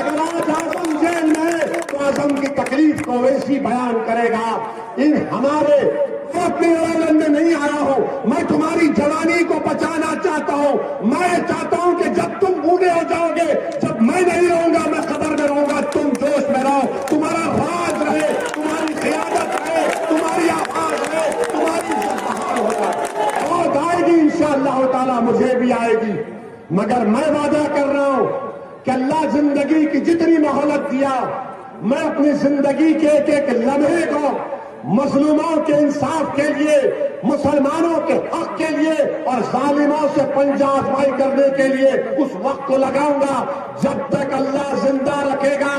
अगर आज आजम जेल में तो आजम की तकलीफ को वैसी बयान करेगा। इन हमारे अपने आनंद में नहीं आया हूं, मैं तुम्हारी जवानी को बचाना चाहता हूं। मैं चाहता हूं कि जब तुम बूढ़े हो जाओगे, जब मैं नहीं रहूंगा, मैं कब्र में रहूंगा, तुम जोश में रहो, तुम्हारा राज रहे, तुम्हारी क़यादत रहे, तुम्हारी आवाज रहे, तुम्हारी इज्जत बहाल हो जाए। और आएगी इंशाअल्लाह ताला, मुझे भी आएगी। मगर मैं वादा कर रहा हूं कि अल्लाह जिंदगी की जितनी मोहलत दिया, मैं अपनी जिंदगी के एक एक लम्हे को मजलूमों के इंसाफ के लिए, मुसलमानों के हक के लिए और जालिमों से पंजा आजमाई करने के लिए उस वक्त को लगाऊंगा जब तक अल्लाह जिंदा रखेगा।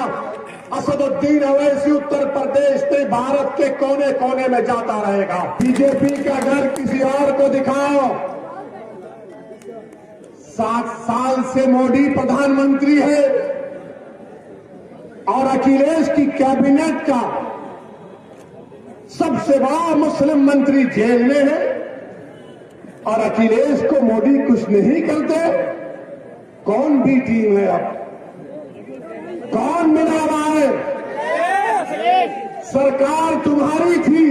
असदुद्दीन अवैसी उत्तर प्रदेश से भारत के कोने कोने में जाता रहेगा। बीजेपी का घर किसी और को दिखाओ। 7 साल से मोदी प्रधानमंत्री है और अखिलेश की कैबिनेट का सबसे बड़ा मुस्लिम मंत्री जेल में है और अखिलेश को मोदी कुछ नहीं करते। कौन भी टीम है? अब कौन मिला रहा है? सरकार तुम्हारी थी,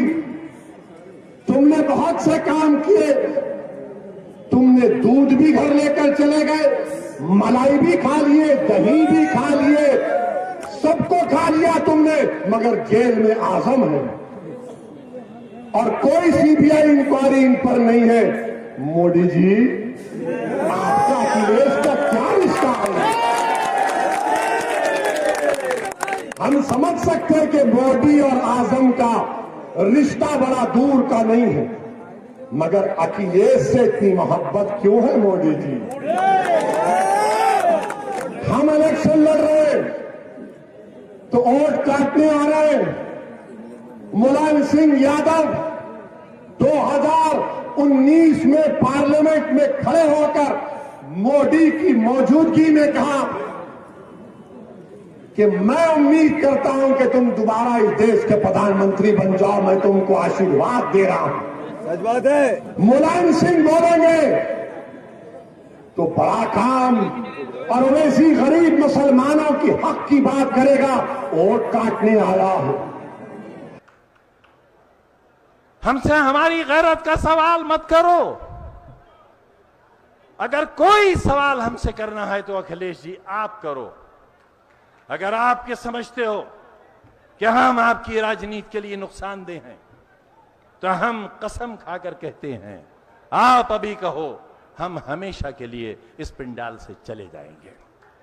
तुमने बहुत से काम किए, तुमने दूध भी घर लेकर चले गए, मलाई भी खा लिए, दही भी खा लिए, सबको खा लिया तुमने, मगर जेल में आजम है और कोई सीबीआई इंक्वायरी इन पर नहीं है। मोदी जी, आपका अखिलेश का क्या रिश्ता है? हम समझ सकते हैं कि मोदी और आजम का रिश्ता बड़ा दूर का नहीं है, मगर अखिलेश से इतनी मोहब्बत क्यों है मोदी जी? हम इलेक्शन लड़ रहे हैं तो वोट काटने आ रहे हैं। मुलायम सिंह यादव 2019 में पार्लियामेंट में खड़े होकर मोदी की मौजूदगी में कहा कि मैं उम्मीद करता हूं कि तुम दोबारा इस देश के प्रधानमंत्री बन जाओ, मैं तुमको आशीर्वाद दे रहा हूं। सच बात है। मुलायम सिंह बोलेंगे तो बड़ा काम, और वैसी गरीब मुसलमानों की हक की बात करेगा। वोट काटने आया हूं। हमसे हमारी गैरत का सवाल मत करो। अगर कोई सवाल हमसे करना है तो अखिलेश जी आप करो। अगर आप ये समझते हो कि हम आपकी राजनीति के लिए नुकसानदेह हैं तो हम कसम खाकर कहते हैं, आप अभी कहो, हम हमेशा के लिए इस पिंडाल से चले जाएंगे,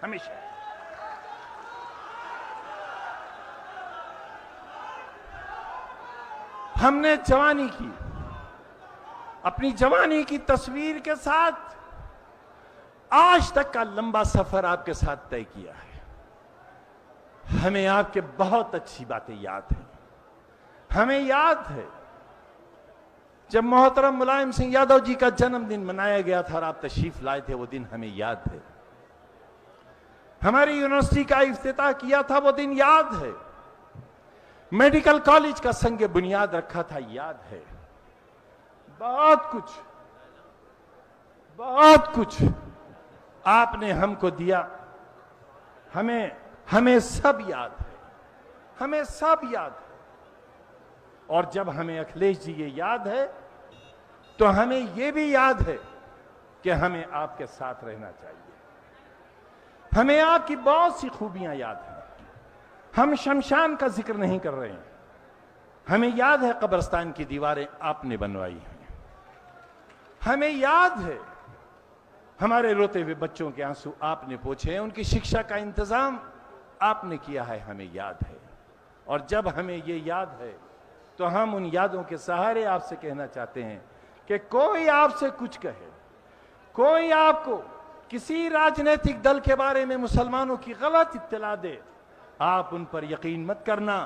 हमेशा। हमने जवानी की, अपनी जवानी की तस्वीर के साथ आज तक का लंबा सफर आपके साथ तय किया है। हमें आपके बहुत अच्छी बातें याद हैं। हमें याद है जब मोहतरम मुलायम सिंह यादव जी का जन्मदिन मनाया गया था और आप तशरीफ लाए थे, वो दिन हमें याद है। हमारी यूनिवर्सिटी का इफ्तिताह किया था, वो दिन याद है। मेडिकल कॉलेज का संग बुनियाद रखा था, याद है। बहुत कुछ आपने हमको दिया। हमें सब याद है, हमें सब याद है। और जब हमें अखिलेश जी ये याद है तो हमें यह भी याद है कि हमें आपके साथ रहना चाहिए। हमें आपकी बहुत सी खूबियां याद हैं। हम शमशान का जिक्र नहीं कर रहे हैं। हमें याद है कब्रिस्तान की दीवारें आपने बनवाई हैं। हमें याद है हमारे रोते हुए बच्चों के आंसू आपने पोंछे, उनकी शिक्षा का इंतजाम आपने किया है, हमें याद है। और जब हमें ये याद है तो हम उन यादों के सहारे आपसे कहना चाहते हैं कि कोई आपसे कुछ कहे, कोई आपको किसी राजनीतिक दल के बारे में मुसलमानों की गलत इत्तला दे, आप उन पर यकीन मत करना।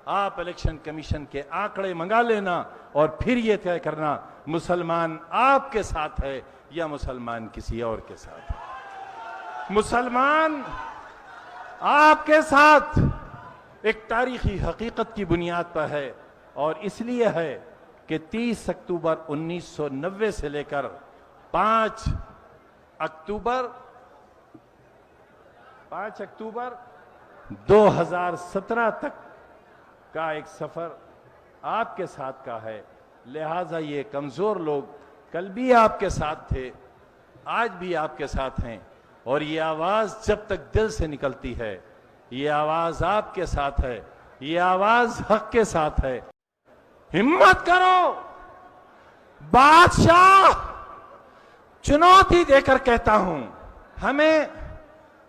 आप इलेक्शन कमीशन के आंकड़े मंगा लेना और फिर यह तय करना मुसलमान आपके साथ है या मुसलमान किसी और के साथ है। मुसलमान आपके साथ एक तारीखी हकीकत की बुनियाद पर है और इसलिए है कि 30 अक्टूबर 1990 से लेकर 5 अक्टूबर 2017 तक का एक सफर आपके साथ का है, लिहाजा ये कमजोर लोग कल भी आपके साथ थे, आज भी आपके साथ हैं, और ये आवाज जब तक दिल से निकलती है, ये आवाज आपके साथ है, ये आवाज हक के साथ है। हिम्मत करो, बादशाह चुनौती देकर कहता हूं,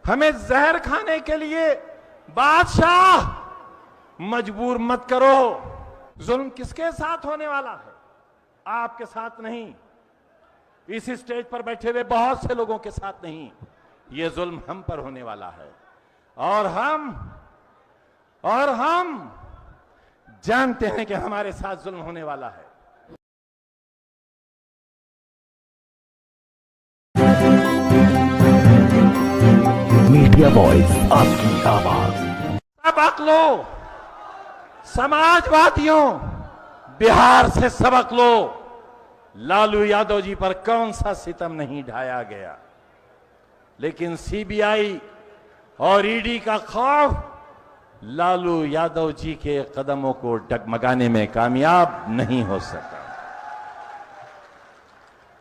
हमें जहर खाने के लिए बादशाह मजबूर मत करो। जुल्म किसके साथ होने वाला है? आपके साथ नहीं, इस स्टेज पर बैठे हुए बहुत से लोगों के साथ नहीं, ये जुल्म हम पर होने वाला है। और हम जानते हैं कि हमारे साथ जुल्म होने वाला है। मीडिया वॉइस, आपकी आवाज। सबक लो समाजवादियों, बिहार से सबक लो। लालू यादव जी पर कौन सा सितम नहीं ढाया गया, लेकिन सीबीआई और ईडी का खौफ लालू यादव जी के कदमों को डगमगाने में कामयाब नहीं हो सका।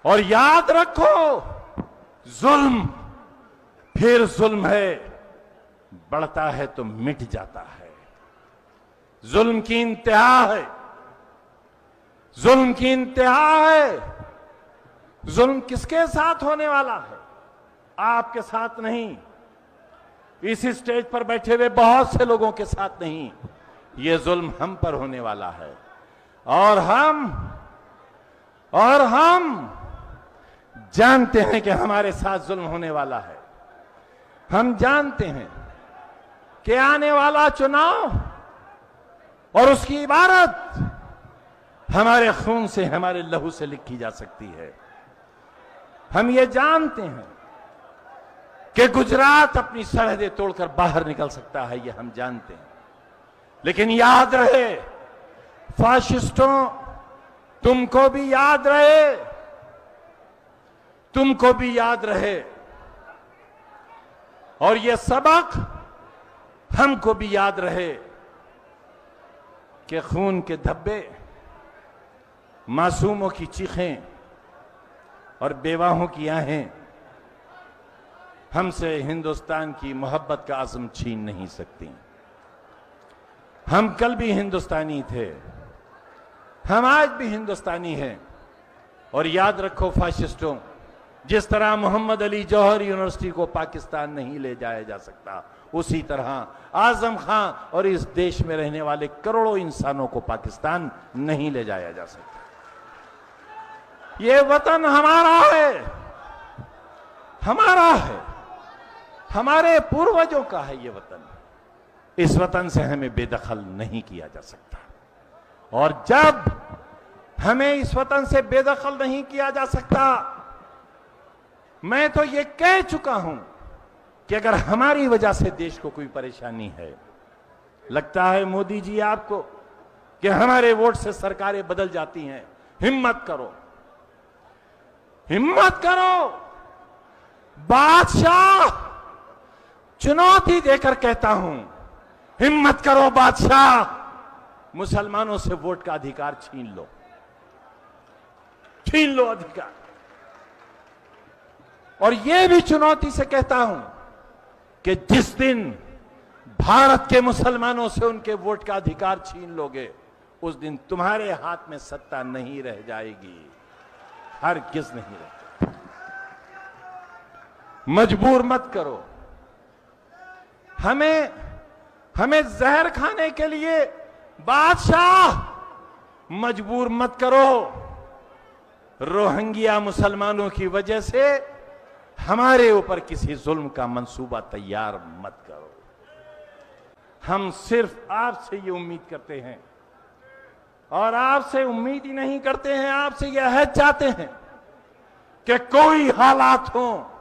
और याद रखो, जुल्म फिर जुल्म है, बढ़ता है तो मिट जाता है। जुल्म की इंतहा है, जुल्म की इंतहा है। जुल्म किसके साथ होने वाला है? आपके साथ नहीं, इस स्टेज पर बैठे हुए बहुत से लोगों के साथ नहीं, ये जुल्म हम पर होने वाला है। और हम जानते हैं कि हमारे साथ जुल्म होने वाला है। हम जानते हैं कि आने वाला चुनाव और उसकी इबारत हमारे खून से, हमारे लहू से लिखी जा सकती है। हम ये जानते हैं कि गुजरात अपनी सरहदें तोड़कर बाहर निकल सकता है, ये हम जानते हैं। लेकिन याद रहे फाशिस्टों, तुमको भी याद रहे, तुमको भी याद रहे, और ये सबक हमको भी याद रहे कि खून के धब्बे, मासूमों की चीखें और बेवाहों की आहें हमसे हिंदुस्तान की मोहब्बत का आज़म छीन नहीं सकती। हम कल भी हिंदुस्तानी थे, हम आज भी हिंदुस्तानी हैं। और याद रखो फाशिस्टों, जिस तरह मोहम्मद अली जौहर यूनिवर्सिटी को पाकिस्तान नहीं ले जाया जा सकता, उसी तरह आजम खां और इस देश में रहने वाले करोड़ों इंसानों को पाकिस्तान नहीं ले जाया जा सकता। ये वतन हमारा है, हमारा है, हमारे पूर्वजों का है ये वतन। इस वतन से हमें बेदखल नहीं किया जा सकता। और जब हमें इस वतन से बेदखल नहीं किया जा सकता, मैं तो ये कह चुका हूं कि अगर हमारी वजह से देश को कोई परेशानी है, लगता है मोदी जी आपको कि हमारे वोट से सरकारें बदल जाती हैं, हिम्मत करो, हिम्मत करो। बादशाह चुनौती देकर कहता हूं, हिम्मत करो बादशाह, मुसलमानों से वोट का अधिकार छीन लो, छीन लो अधिकार। और यह भी चुनौती से कहता हूं कि जिस दिन भारत के मुसलमानों से उनके वोट का अधिकार छीन लोगे, उस दिन तुम्हारे हाथ में सत्ता नहीं रह जाएगी, हरगिज़ नहीं रह। मजबूर मत करो, हमें जहर खाने के लिए बादशाह मजबूर मत करो। रोहिंग्या मुसलमानों की वजह से हमारे ऊपर किसी जुल्म का मंसूबा तैयार मत करो। हम सिर्फ आपसे ये उम्मीद करते हैं, और आपसे उम्मीद ही नहीं करते हैं, आपसे यह अहद चाहते हैं कि कोई हालात हो,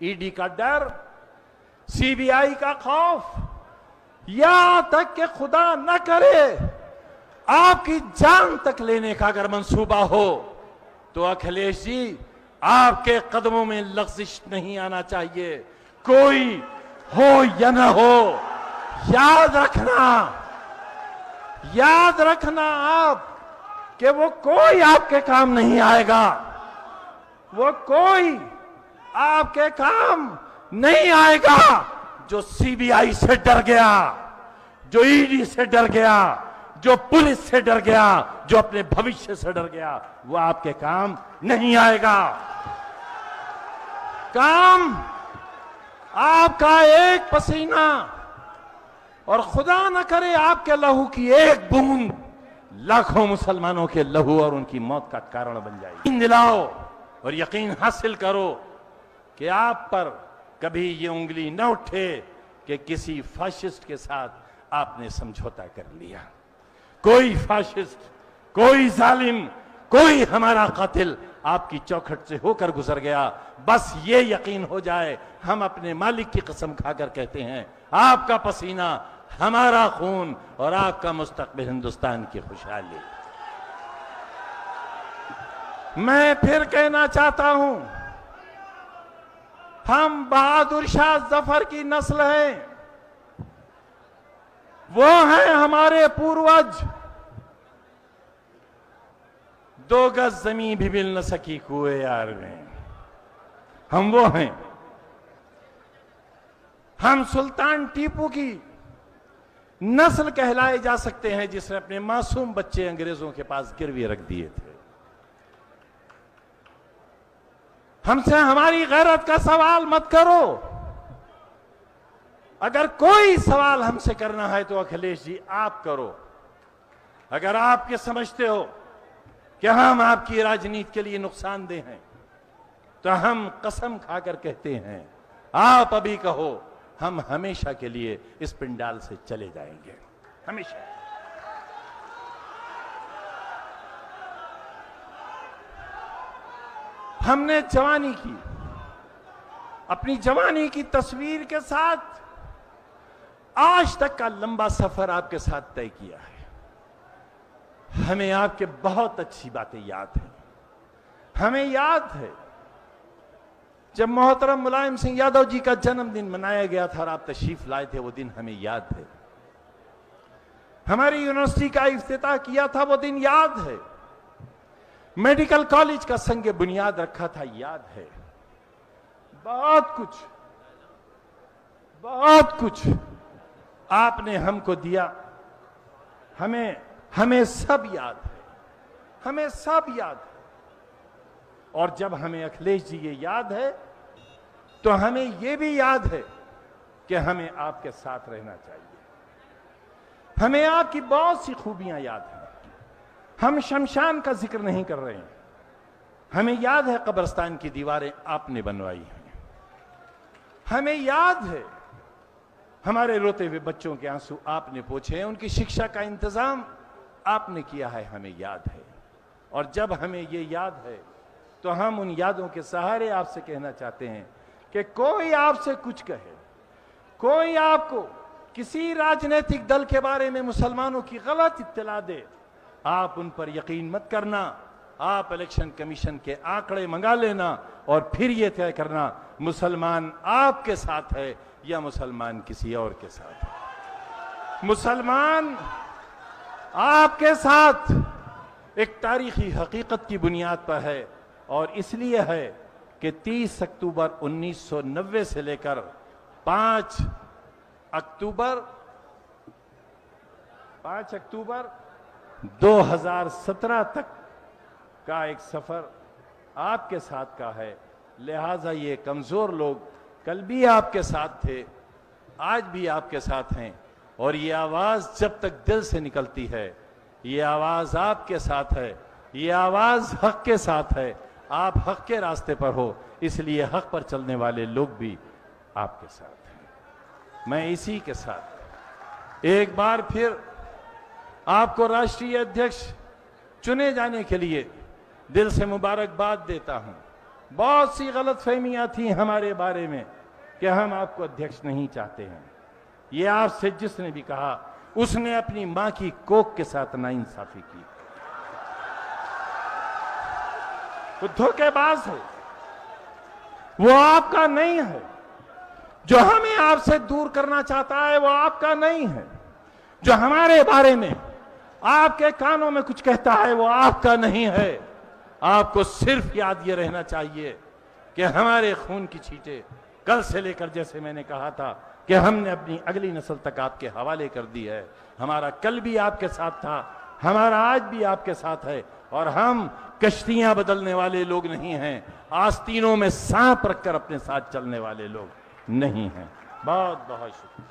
ईडी का डर, सीबीआई का खौफ, या तक कि खुदा न करे आपकी जान तक लेने का अगर मंसूबा हो, तो अखिलेश जी आपके कदमों में लग़्ज़िश नहीं आना चाहिए। कोई हो या न हो, याद रखना आप कि वो कोई आपके काम नहीं आएगा, वो कोई आपके काम नहीं आएगा जो सीबीआई से डर गया, जो ईडी से डर गया, जो पुलिस से डर गया, जो अपने भविष्य से डर गया, वो आपके काम नहीं आएगा। काम आपका एक पसीना और खुदा न करे आपके लहू की एक बूंद लाखों मुसलमानों के लहू और उनकी मौत का कारण बन जाएगी। यकीन दिलाओ और यकीन हासिल करो कि आप पर कभी ये उंगली न उठे कि किसी फाशिस्ट के साथ आपने समझौता कर लिया। कोई फाशिस्ट, कोई जालिम, कोई हमारा कातिल आपकी चौखट से होकर गुजर गया। बस ये यकीन हो जाए, हम अपने मालिक की कसम खाकर कहते हैं, आपका पसीना हमारा खून और आपका मुस्तकबिल हिंदुस्तान की खुशहाली। मैं फिर कहना चाहता हूं, हम बहादुर शाह जफर की नस्ल हैं, वो हैं हमारे पूर्वज। 2 गज जमीन भी मिल न सकी कुएं यार में, हम वो हैं। हम सुल्तान टीपू की नस्ल कहलाए जा सकते हैं, जिसने अपने मासूम बच्चे अंग्रेजों के पास गिरवी रख दिए थे। हमसे हमारी गैरत का सवाल मत करो। अगर कोई सवाल हमसे करना है तो अखिलेश जी आप करो। अगर आप ये समझते हो कि हम आपकी राजनीति के लिए नुकसानदेह हैं, तो हम कसम खाकर कहते हैं, आप अभी कहो, हम हमेशा के लिए इस पिंडाल से चले जाएंगे, हमेशा। हमने जवानी की, अपनी जवानी की तस्वीर के साथ आज तक का लंबा सफर आपके साथ तय किया है। हमें आपके बहुत अच्छी बातें याद हैं। हमें याद है जब मोहतरम मुलायम सिंह यादव जी का जन्मदिन मनाया गया था और आप तशरीफ लाए थे, वो दिन हमें याद है। हमारी यूनिवर्सिटी का इफ्तिताह किया था, वो दिन याद है। मेडिकल कॉलेज का संग बुनियाद रखा था, याद है। बहुत कुछ आपने हमको दिया। हमें सब याद है, हमें सब याद है। और जब हमें अखिलेश जी ये याद है, तो हमें यह भी याद है कि हमें आपके साथ रहना चाहिए। हमें आपकी बहुत सी खूबियां याद हैं। हम शमशान का जिक्र नहीं कर रहे हैं। हमें याद है कब्रिस्तान की दीवारें आपने बनवाई हैं। हमें याद है हमारे रोते हुए बच्चों के आंसू आपने पोंछे हैं, उनकी शिक्षा का इंतजाम आपने किया है, हमें याद है। और जब हमें ये याद है, तो हम उन यादों के सहारे आपसे कहना चाहते हैं कि कोई आपसे कुछ कहे, कोई आपको किसी राजनीतिक दल के बारे में मुसलमानों की गलत इत्तला दे, आप उन पर यकीन मत करना। आप इलेक्शन कमीशन के आंकड़े मंगा लेना और फिर यह तय करना मुसलमान आपके साथ है या मुसलमान किसी और के साथ है। मुसलमान आपके साथ एक तारीखी हकीकत की बुनियाद पर है, और इसलिए है कि 30 अक्टूबर 1990 से लेकर 5 अक्टूबर 2017 तक का एक सफर आपके साथ का है। लिहाजा ये कमजोर लोग कल भी आपके साथ थे, आज भी आपके साथ हैं, और ये आवाज जब तक दिल से निकलती है, ये आवाज आपके साथ है, ये आवाज हक के साथ है। आप हक के रास्ते पर हो, इसलिए हक पर चलने वाले लोग भी आपके साथ हैं। मैं इसी के साथ एक बार फिर आपको राष्ट्रीय अध्यक्ष चुने जाने के लिए दिल से मुबारकबाद देता हूं। बहुत सी गलतफहमियां थी हमारे बारे में कि हम आपको अध्यक्ष नहीं चाहते हैं। ये आपसे जिसने भी कहा, उसने अपनी मां की कोख के साथ नाइंसाफी की। वो धोखेबाज है, वो आपका नहीं है। जो हमें आपसे दूर करना चाहता है वो आपका नहीं है। जो हमारे बारे में आपके कानों में कुछ कहता है वो आपका नहीं है। आपको सिर्फ याद ये रहना चाहिए कि हमारे खून की छींटे कल से लेकर, जैसे मैंने कहा था कि हमने अपनी अगली नस्ल तक आपके हवाले कर दी है। हमारा कल भी आपके साथ था, हमारा आज भी आपके साथ है, और हम कश्तियां बदलने वाले लोग नहीं हैं, आस्तीनों में सांप रखकर अपने साथ चलने वाले लोग नहीं हैं। बहुत बहुत शुक्रिया।